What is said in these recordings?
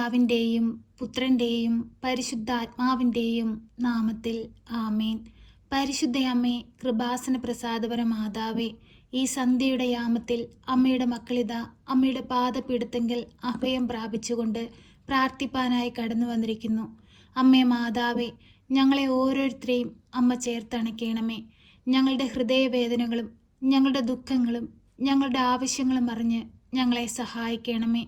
പിതാവിൻ്റെയും പുത്രൻ്റെയും പരിശുദ്ധാത്മാവിൻ്റെയും നാമത്തിൽ ആമേൻ. പരിശുദ്ധയമ്മേ, കൃപാസന പ്രസാദപര മാതാവേ, ഈ സന്ധ്യയുടെ യാമത്തിൽ അമ്മയുടെ മക്കളിത അമ്മയുടെ പാദപീഠത്തെങ്കിൽ അഭയം പ്രാപിച്ചുകൊണ്ട് പ്രാർത്ഥിപ്പാനായി കടന്നു വന്നിരിക്കുന്നു. അമ്മേ മാതാവേ, ഞങ്ങളെ ഓരോരുത്തരെയും അമ്മ ചേർത്തണയ്ക്കണമേ. ഞങ്ങളുടെ ഹൃദയവേദനകളും ഞങ്ങളുടെ ദുഃഖങ്ങളും ഞങ്ങളുടെ ആവശ്യങ്ങളും അറിഞ്ഞ് ഞങ്ങളെ സഹായിക്കണമേ.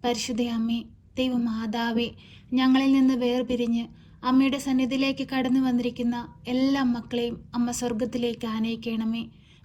പരിശുദ്ധ അമ്മേ, ദൈവമാതാവേ, ഞങ്ങളിൽ നിന്ന് വേർപിരിഞ്ഞ് അമ്മയുടെ സന്നിധിയിലേക്ക് കടന്നു വന്നിരിക്കുന്ന എല്ലാ മക്കളെയും അമ്മ സ്വർഗത്തിലേക്ക് ആനയിക്കണമേ.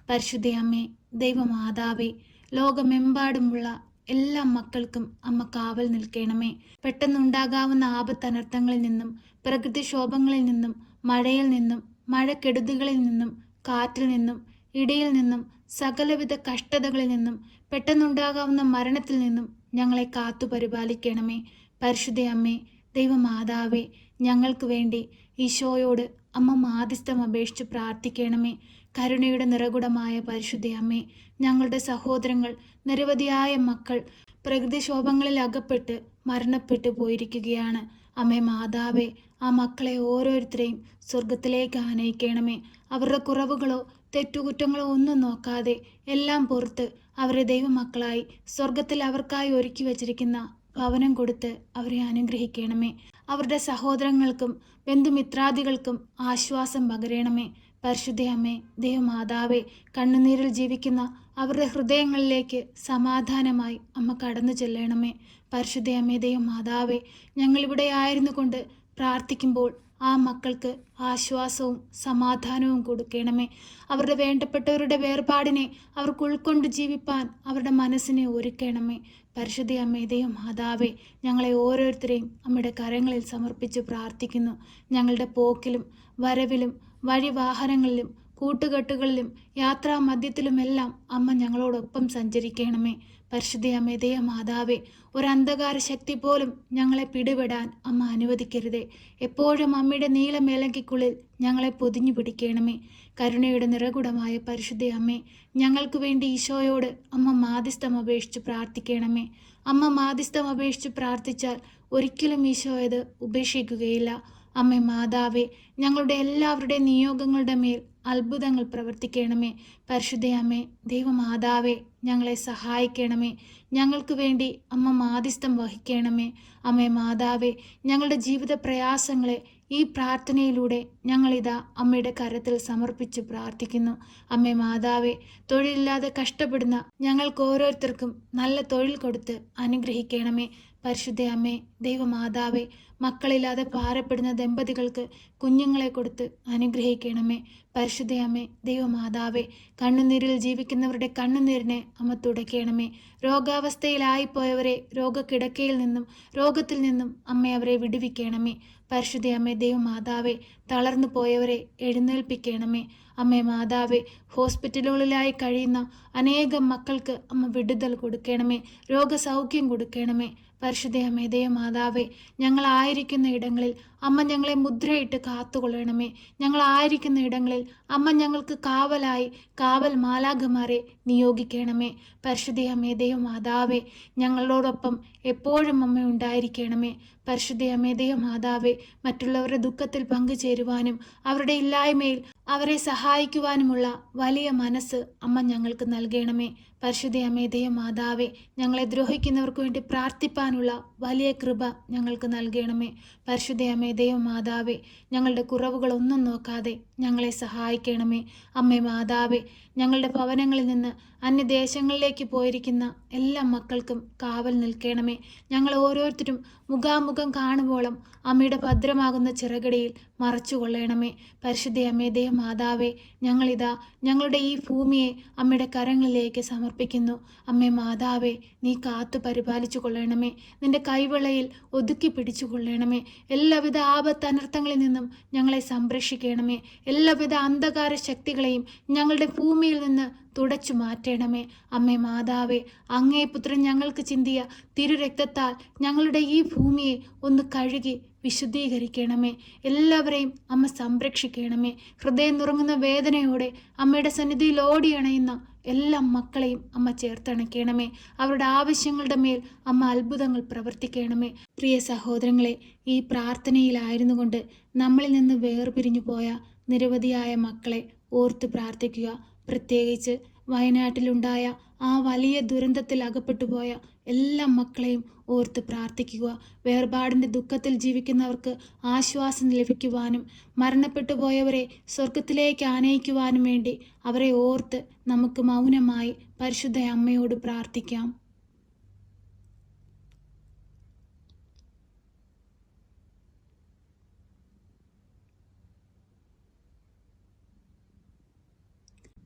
പരിശുദ്ധ അമ്മേ, ദൈവമാതാവേ, ലോകമെമ്പാടുമുള്ള എല്ലാ മക്കൾക്കും അമ്മ കാവൽ നിൽക്കണമേ. പെട്ടെന്നുണ്ടാകാവുന്ന ആപത്തനർത്ഥങ്ങളിൽ നിന്നും പ്രകൃതിക്ഷോഭങ്ങളിൽ നിന്നും മഴയിൽ നിന്നും മഴക്കെടുതികളിൽ നിന്നും കാറ്റിൽ നിന്നും ഇടിയിൽ നിന്നും സകലവിധ കഷ്ടതകളിൽ നിന്നും പെട്ടെന്നുണ്ടാകാവുന്ന മരണത്തിൽ നിന്നും ഞങ്ങളെ കാത്തു പരിപാലിക്കണമേ. പരിശുദ്ധ അമ്മേ, ദൈവമാതാവേ, ഞങ്ങൾക്ക് വേണ്ടി ഈശോയോട് അമ്മ മാധ്യസ്ഥം അപേക്ഷിച്ച് പ്രാർത്ഥിക്കണമേ. കരുണയുടെ നിറകുടമായ പരിശുദ്ധ അമ്മേ, ഞങ്ങളുടെ സഹോദരങ്ങൾ നിരവധിയായ മക്കൾ പ്രകൃതിക്ഷോഭങ്ങളിൽ അകപ്പെട്ട് മരണപ്പെട്ടു പോയിരിക്കുകയാണ്. അമ്മേ മാതാവേ, ആ മക്കളെ ഓരോരുത്തരെയും സ്വർഗത്തിലേക്ക് ആനയിക്കണമേ. അവരുടെ കുറവുകളോ തെറ്റുകുറ്റങ്ങളോ ഒന്നും നോക്കാതെ എല്ലാം പുറത്ത് അവരെ ദൈവമക്കളായി സ്വർഗത്തിൽ അവർക്കായി ഒരുക്കി വച്ചിരിക്കുന്ന ഭവനം കൊടുത്ത് അവരെ അനുഗ്രഹിക്കണമേ. അവരുടെ സഹോദരങ്ങൾക്കും ബന്ധുമിത്രാദികൾക്കും ആശ്വാസം പകരണമേ. പരിശുദ്ധ അമ്മേ, ദൈവമാതാവേ, കണ്ണുനീരിൽ ജീവിക്കുന്ന അവരുടെ ഹൃദയങ്ങളിലേക്ക് സമാധാനമായി അമ്മ കടന്നു ചെല്ലണമേ. പരിശുദ്ധ അമ്മേ, ദൈവമാതാവേ, ഞങ്ങളിവിടെ ആയിരുന്നു കൊണ്ട് പ്രാർത്ഥിക്കുമ്പോൾ ആ മക്കൾക്ക് ആശ്വാസവും സമാധാനവും കൊടുക്കണമേ. അവരുടെ വേണ്ടപ്പെട്ടവരുടെ വേർപാടിനെ അവർക്ക് ഉൾക്കൊണ്ട് ജീവിപ്പാൻ അവരുടെ മനസ്സിനെ ഒരുക്കണമേ. പരിശുദ്ധ അമ്മേ, ദൈവമാതാവേ, ഞങ്ങളെ ഓരോരുത്തരെയും അമ്മയുടെ കരങ്ങളിൽ സമർപ്പിച്ച് പ്രാർത്ഥിക്കുന്നു. ഞങ്ങളുടെ പോക്കിലും വരവിലും വഴിവാഹനങ്ങളിലും കൂട്ടുകെട്ടുകളിലും യാത്രാമധ്യത്തിലുമെല്ലാം അമ്മ ഞങ്ങളോടൊപ്പം സഞ്ചരിക്കണമേ. പരിശുദ്ധ അമ്മേ, ദൈവമാതാവേ, ഒരു അന്ധകാര ശക്തി പോലും ഞങ്ങളെ പിടിപെടാൻ അമ്മ അനുവദിക്കരുതേ. എപ്പോഴും അമ്മയുടെ നീലമേലങ്കിക്കുള്ളിൽ ഞങ്ങളെ പൊതിഞ്ഞു പിടിക്കണമേ. കരുണയുടെ നിറകുടമായ പരിശുദ്ധ അമ്മേ, ഞങ്ങൾക്ക് വേണ്ടി ഈശോയോട് അമ്മ മാധ്യസ്ഥം അപേക്ഷിച്ച് പ്രാർത്ഥിക്കണമേ. അമ്മ മാധ്യസ്ഥം അപേക്ഷിച്ച് പ്രാർത്ഥിച്ചാൽ ഒരിക്കലും ഈശോയത് ഉപേക്ഷിക്കുകയില്ല. അമ്മേ മാതാവേ, ഞങ്ങളുടെ എല്ലാവരുടെയും നിയോഗങ്ങളുടെ മേൽ അത്ഭുതങ്ങൾ പ്രവർത്തിക്കണമേ. പരിശുദ്ധ അമ്മേ, ദൈവമാതാവേ, ഞങ്ങളെ സഹായിക്കണമേ. ഞങ്ങൾക്ക് വേണ്ടി അമ്മ മാധ്യസ്ഥം വഹിക്കണമേ. അമ്മേ മാതാവേ, ഞങ്ങളുടെ ജീവിത പ്രയാസങ്ങളെ ഈ പ്രാർത്ഥനയിലൂടെ ഞങ്ങളിതാ അമ്മയുടെ കരത്തിൽ സമർപ്പിച്ച് പ്രാർത്ഥിക്കുന്നു. അമ്മേ മാതാവേ, തൊഴിലില്ലാതെ കഷ്ടപ്പെടുന്ന ഞങ്ങൾക്ക് ഓരോരുത്തർക്കും നല്ല തൊഴിൽ കൊടുത്ത് അനുഗ്രഹിക്കണമേ. പരിശുദ്ധ അമ്മേ, ദൈവമാതാവേ, മക്കളില്ലാതെ ഭാരപ്പെടുന്ന ദമ്പതികൾക്ക് കുഞ്ഞുങ്ങളെ കൊടുത്ത് അനുഗ്രഹിക്കണമേ. പരിശുദ്ധ അമ്മേ, ദൈവമാതാവേ, കണ്ണുനീരിൽ ജീവിക്കുന്നവരുടെ കണ്ണുനീരിനെ അമ്മ തുടയ്ക്കണമേ. രോഗാവസ്ഥയിലായിപ്പോയവരെ രോഗക്കിടക്കയിൽ നിന്നും രോഗത്തിൽ നിന്നും അമ്മ അവരെ വിടുവിക്കണമേ. പരിശുദ്ധ അമ്മേ, ദൈവമാതാവേ, തളർന്നു പോയവരെ എഴുന്നേൽപ്പിക്കണമേ. അമ്മേ മാതാവേ, ഹോസ്പിറ്റലുകളിലായി കഴിയുന്ന അനേകം മക്കൾക്ക് അമ്മ വിടുതൽ കൊടുക്കണമേ, രോഗസൗഖ്യം കൊടുക്കണമേ. പരിശുദ്ധ അമ്മേ, ദൈവമാതാവേ, ഞങ്ങളായിരിക്കുന്ന ഇടങ്ങളിൽ അമ്മ ഞങ്ങളെ മുദ്രയിട്ട് കാത്തുകൊള്ളണമേ. ഞങ്ങളായിരിക്കുന്ന ഇടങ്ങളിൽ അമ്മ ഞങ്ങൾക്ക് കാവലായി കാവൽ മാലാഖമാരെ നിയോഗിക്കണമേ. പരിശുദ്ധ അമ്മേ, ദൈവമാതാവേ, ഞങ്ങളോടൊപ്പം എപ്പോഴും അമ്മ ഉണ്ടായിരിക്കണമേ. പരിശുദ്ധ അമ്മേ, ദൈവമാതാവേ, മറ്റുള്ളവരുടെ ദുഃഖത്തിൽ പങ്കുചേരുവാനും അവരുടെ ഇല്ലായ്മയിൽ അവരെ സഹായിക്കുവാനുമുള്ള വലിയ മനസ്സ് അമ്മ ഞങ്ങൾക്ക് നൽകണമേ. പരിശുദ്ധ അമ്മേ, ദൈവമാതാവേ, ഞങ്ങളെ ദ്രോഹിക്കുന്നവർക്ക് വേണ്ടി പ്രാർത്ഥിപ്പാനുള്ള വലിയ കൃപ ഞങ്ങൾക്ക് നൽകണമേ. പരിശുദ്ധ അമ്മേ, ദൈവമാതാവേ, ഞങ്ങളുടെ കുറവുകളൊന്നും നോക്കാതെ ഞങ്ങളെ സഹായിക്കണമേ. അമ്മേ മാതാവേ, ഞങ്ങളുടെ ഭവനങ്ങളിൽ നിന്ന് അന്യദേശങ്ങളിലേക്ക് പോയിരിക്കുന്ന എല്ലാ മക്കൾക്കും കാവൽ നിൽക്കണമേ. ഞങ്ങൾ ഓരോരുത്തരും മുഖാമുഖം കാണുമ്പോളം അമ്മയുടെ ഭദ്രമാകുന്ന ചിറകടിയിൽ മറച്ചുകൊള്ളണമേ. പരിശുദ്ധ അമ്മേ, ദൈവമാതാവേ, ഞങ്ങളിതാ ഞങ്ങളുടെ ഈ ഭൂമിയെ അമ്മയുടെ കരങ്ങളിലേക്ക് സമർപ്പിക്കുന്നു. അമ്മേ മാതാവേ, നീ കാത്തു പരിപാലിച്ചു കൊള്ളണമേ. നിന്റെ കൈവളയിൽ ഒതുക്കി പിടിച്ചു കൊള്ളണമേ. എല്ലാവിധ ആപത്തനർത്ഥങ്ങളിൽ നിന്നും ഞങ്ങളെ സംരക്ഷിക്കണമേ. എല്ലാവിധ അന്ധകാര ശക്തികളെയും ഞങ്ങളുടെ ഭൂമിയിൽ നിന്ന് തുടച്ചു മാറ്റണമേ. അമ്മേ മാതാവേ, അങ്ങേ പുത്രൻ ഞങ്ങൾക്ക് ചിന്തിയ തിരുരക്തത്താൽ ഞങ്ങളുടെ ഈ ഭൂമിയെ ഒന്ന് കഴുകി വിശുദ്ധീകരിക്കണമേ. എല്ലാവരെയും അമ്മ സംരക്ഷിക്കണമേ. ഹൃദയം നുറങ്ങുന്ന വേദനയോടെ അമ്മയുടെ സന്നിധിയിൽ ഓടിയണയുന്ന എല്ലാ മക്കളെയും അമ്മ ചേർത്തണയ്ക്കണമേ. അവരുടെ ആവശ്യങ്ങളുടെ മേൽ അമ്മ അത്ഭുതങ്ങൾ പ്രവർത്തിക്കണമേ. പ്രിയ സഹോദരങ്ങളെ, ഈ പ്രാർത്ഥനയിലായിരുന്നു കൊണ്ട് നമ്മളിൽ നിന്ന് വേർപിരിഞ്ഞു പോയ നിരവധിയായ മക്കളെ ഓർത്ത് പ്രാർത്ഥിക്കുക. പ്രത്യേകിച്ച് വയനാട്ടിലുണ്ടായ ആ വലിയ ദുരന്തത്തിൽ അകപ്പെട്ടു പോയ എല്ലാ മക്കളെയും ഓർത്ത് പ്രാർത്ഥിക്കുക. വേർപാടിൻ്റെ ദുഃഖത്തിൽ ജീവിക്കുന്നവർക്ക് ആശ്വാസം ലഭിക്കുവാനും മരണപ്പെട്ടു പോയവരെ സ്വർഗത്തിലേക്ക് ആനയിക്കുവാനും വേണ്ടി അവരെ ഓർത്ത് നമുക്ക് മൗനമായി പരിശുദ്ധ അമ്മയോട് പ്രാർത്ഥിക്കാം.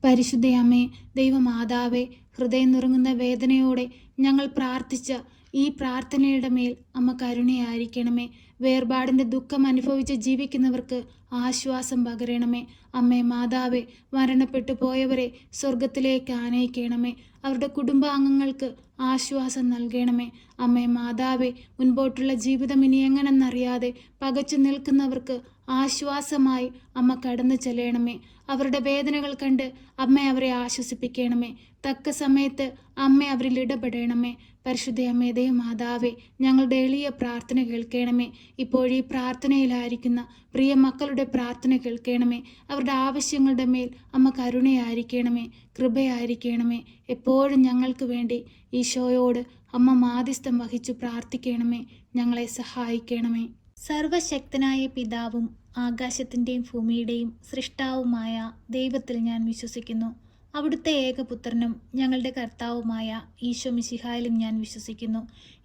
പരിശുദ്ധയമ്മേ, ദൈവമാതാവേ, ഹൃദയം നുറങ്ങുന്ന വേദനയോടെ ഞങ്ങൾ പ്രാർത്ഥിച്ച ഈ പ്രാർത്ഥനയുടെ മേൽ അമ്മ കരുണയായിരിക്കണമേ. വേർപാടിൻ്റെ ദുഃഖം അനുഭവിച്ച് ജീവിക്കുന്നവർക്ക് ആശ്വാസം പകരണമേ. അമ്മേ മാതാവേ, മരണപ്പെട്ടു പോയവരെ സ്വർഗത്തിലേക്ക് ആനയിക്കണമേ. അവരുടെ കുടുംബാംഗങ്ങൾക്ക് ആശ്വാസം നൽകണമേ. അമ്മേ മാതാവേ, മുൻപോട്ടുള്ള ജീവിതം ഇനി എങ്ങനെന്നറിയാതെ പകച്ചു നിൽക്കുന്നവർക്ക് ആശ്വാസമായി അമ്മ കടന്നു ചെല്ലണമേ. അവരുടെ വേദനകൾ കണ്ട് അമ്മ അവരെ ആശ്വസിപ്പിക്കണമേ. തക്ക സമയത്ത് അമ്മ അവരിൽ ഇടപെടണമേ. പരിശുദ്ധ അമ്മേ, ദൈവമാതാവേ, ഞങ്ങളുടെ എളിയ പ്രാർത്ഥന കേൾക്കണമേ. ഇപ്പോഴീ പ്രാർത്ഥനയിലായിരിക്കുന്ന പ്രിയ മക്കളുടെ പ്രാർത്ഥന കേൾക്കണമേ. അവരുടെ ആവശ്യങ്ങളുടെ മേൽ അമ്മ കരുണയായിരിക്കണമേ, കൃപയായിരിക്കണമേ. എപ്പോഴും ഞങ്ങൾക്ക് വേണ്ടി ഈശോയോട് അമ്മ മാധ്യസ്ഥം വഹിച്ചു പ്രാർത്ഥിക്കണമേ. ഞങ്ങളെ സഹായിക്കണമേ. സർവശക്തനായ പിതാവും ആകാശത്തിൻ്റെയും ഭൂമിയുടെയും സൃഷ്ടാവുമായ ദൈവത്തിൽ ഞാൻ വിശ്വസിക്കുന്നു. അവിടുത്തെ ഏകപുത്രനും ഞങ്ങളുടെ കർത്താവുമായ ഈശോ മിശിഹായിലും ഞാൻ വിശ്വസിക്കുന്നു.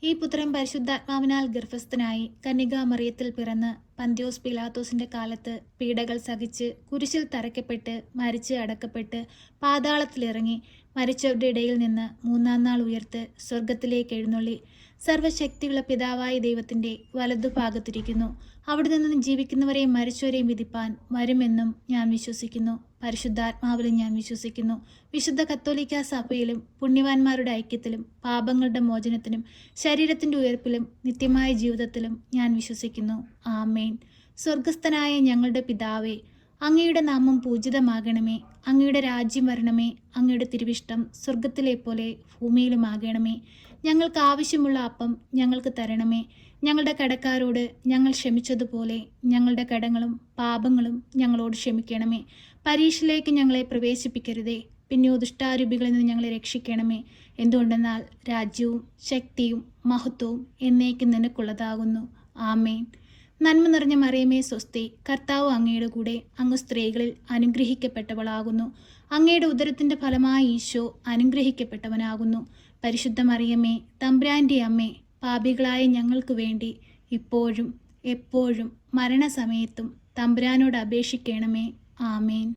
ഈ പുത്രൻ പരിശുദ്ധാത്മാവിനാൽ ഗർഭസ്ഥനായി കന്യകാമറിയത്തിൽ പിറന്ന് പന്ത്യോസ് പിലാത്തോസിൻ്റെ കാലത്ത് പീഡകൾ സഹിച്ച് കുരിശിൽ തറയ്ക്കപ്പെട്ട് മരിച്ച് അടക്കപ്പെട്ട് പാതാളത്തിലിറങ്ങി മരിച്ചവരുടെ ഇടയിൽ നിന്ന് മൂന്നാം നാൾ ഉയർത്ത് സ്വർഗത്തിലേക്ക് എഴുന്നള്ളി സർവശക്തിയുള്ള പിതാവായ ദൈവത്തിൻ്റെ വലതുഭാഗത്തിരിക്കുന്നു. അവിടെ നിന്നും ജീവിക്കുന്നവരെയും മരിച്ചവരെയും വിധിപ്പാൻ വരുമെന്നും ഞാൻ വിശ്വസിക്കുന്നു. പരിശുദ്ധാത്മാവിലും ഞാൻ വിശ്വസിക്കുന്നു. വിശുദ്ധ കത്തോലിക്കാ സഭയിലും പുണ്യവാന്മാരുടെ ഐക്യത്തിലും പാപങ്ങളുടെ മോചനത്തിനും ശരീരത്തിൻ്റെ ഉയർപ്പിലും നിത്യമായ ജീവിതത്തിലും ഞാൻ വിശ്വസിക്കുന്നു. ആമേൻ. സ്വർഗസ്ഥനായ ഞങ്ങളുടെ പിതാവേ, അങ്ങയുടെ നാമം പൂജിതമാകണമേ. അങ്ങയുടെ രാജ്യം വരണമേ. അങ്ങയുടെ തിരുവിഷ്ടം സ്വർഗത്തിലെ പോലെ ഭൂമിയിലുമാകണമേ. ഞങ്ങൾക്ക് ആവശ്യമുള്ള അപ്പം ഞങ്ങൾക്ക് തരണമേ. ഞങ്ങളുടെ കടക്കാരോട് ഞങ്ങൾ ക്ഷമിച്ചതുപോലെ ഞങ്ങളുടെ കടങ്ങളും പാപങ്ങളും ഞങ്ങളോട് ക്ഷമിക്കണമേ. പരീക്ഷയിലേക്ക് ഞങ്ങളെ പ്രവേശിപ്പിക്കരുതേ, പിന്നെയോ ദുഷ്ടാരൂപികളിൽ നിന്ന് ഞങ്ങളെ രക്ഷിക്കണമേ. എന്തുകൊണ്ടെന്നാൽ രാജ്യവും ശക്തിയും മഹത്വവും എന്നേക്കും നിനക്കുള്ളതാകുന്നു. ആമേൻ. നന്മ നിറഞ്ഞ മറിയമേ സ്വസ്തി, കർത്താവ് അങ്ങയുടെ കൂടെ, അങ്ങ് സ്ത്രീകളിൽ അനുഗ്രഹിക്കപ്പെട്ടവളാകുന്നു. അങ്ങയുടെ ഉദരത്തിൻ്റെ ഫലമായ ഈശോ അനുഗ്രഹിക്കപ്പെട്ടവനാകുന്നു. പരിശുദ്ധ മറിയമേ, തമ്പുരാൻ്റെ അമ്മേ, പാപികളായ ഞങ്ങൾക്ക് വേണ്ടി ഇപ്പോഴും എപ്പോഴും മരണസമയത്തും തമ്പുരാനോട് അപേക്ഷിക്കണമേ. ആമേൻ.